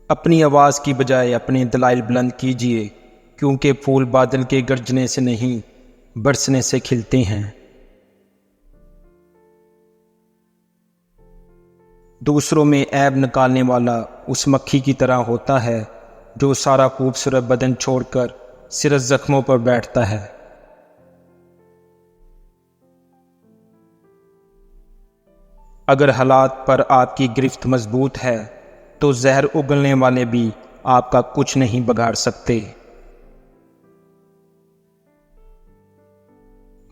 اپنی آواز کی بجائے اپنے دلائل بلند کیجیے، کیونکہ پھول بادل کے گرجنے سے نہیں برسنے سے کھلتے ہیں۔ دوسروں میں عیب نکالنے والا اس مکھی کی طرح ہوتا ہے جو سارا خوبصورت بدن چھوڑ کر صرف زخموں پر بیٹھتا ہے۔ اگر حالات پر آپ کی گرفت مضبوط ہے تو زہر اگلنے والے بھی آپ کا کچھ نہیں بگاڑ سکتے۔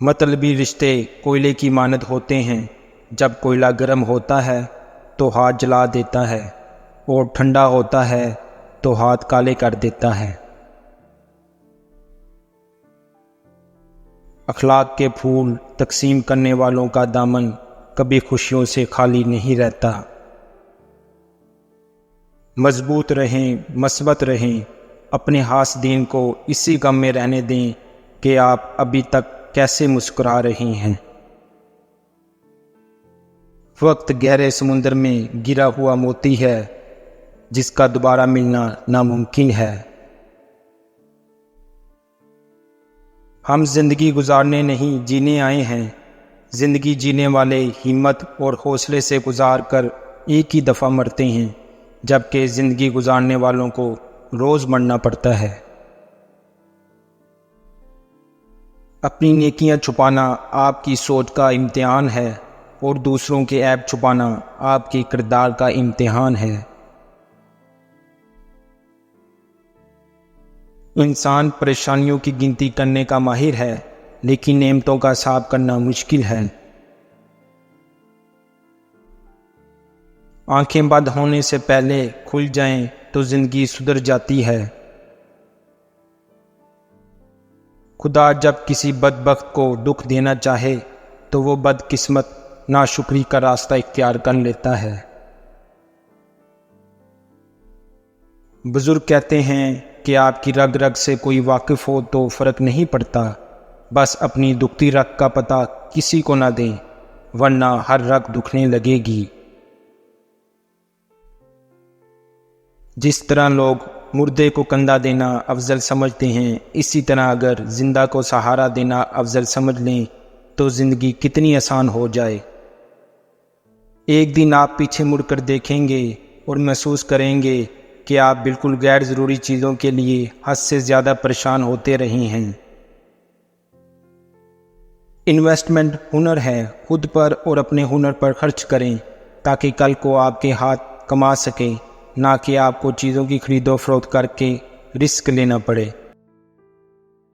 مطلبی رشتے کوئلے کی مانند ہوتے ہیں، جب کوئلہ گرم ہوتا ہے تو ہاتھ جلا دیتا ہے اور ٹھنڈا ہوتا ہے تو ہاتھ کالے کر دیتا ہے۔ اخلاق کے پھول تقسیم کرنے والوں کا دامن کبھی خوشیوں سے خالی نہیں رہتا۔ مضبوط رہیں، مثبت رہیں، اپنے حاسدین کو اسی غم میں رہنے دیں کہ آپ ابھی تک کیسے مسکرا رہی ہیں۔ وقت گہرے سمندر میں گرا ہوا موتی ہے جس کا دوبارہ ملنا ناممکن ہے۔ ہم زندگی گزارنے نہیں جینے آئے ہیں۔ زندگی جینے والے ہمت اور حوصلے سے گزار کر ایک ہی دفعہ مرتے ہیں، جبکہ زندگی گزارنے والوں کو روز مرنا پڑتا ہے۔ اپنی نیکیاں چھپانا آپ کی سوچ کا امتحان ہے اور دوسروں کے عیب چھپانا آپ کے کردار کا امتحان ہے۔ انسان پریشانیوں کی گنتی کرنے کا ماہر ہے، لیکن نعمتوں کا حساب کرنا مشکل ہے۔ آنکھیں بند ہونے سے پہلے کھل جائیں تو زندگی سدھر جاتی ہے۔ خدا جب کسی بدبخت کو دکھ دینا چاہے تو وہ بدقسمت ناشکری کا راستہ اختیار کر لیتا ہے۔ بزرگ کہتے ہیں کہ آپ کی رگ رگ سے کوئی واقف ہو تو فرق نہیں پڑتا، بس اپنی دکھتی رگ کا پتہ کسی کو نہ دیں، ورنہ ہر رگ دکھنے لگے گی۔ جس طرح لوگ مردے کو کندھا دینا افضل سمجھتے ہیں، اسی طرح اگر زندہ کو سہارا دینا افضل سمجھ لیں تو زندگی کتنی آسان ہو جائے۔ ایک دن آپ پیچھے مڑ کر دیکھیں گے اور محسوس کریں گے کہ آپ بالکل غیر ضروری چیزوں کے لیے حد سے زیادہ پریشان ہوتے رہے ہیں۔ انویسٹمنٹ ہنر ہے، خود پر اور اپنے ہنر پر خرچ کریں تاکہ کل کو آپ کے ہاتھ کما سکیں، نہ کہ آپ کو چیزوں کی خرید و فروخت کر کے رسک لینا پڑے۔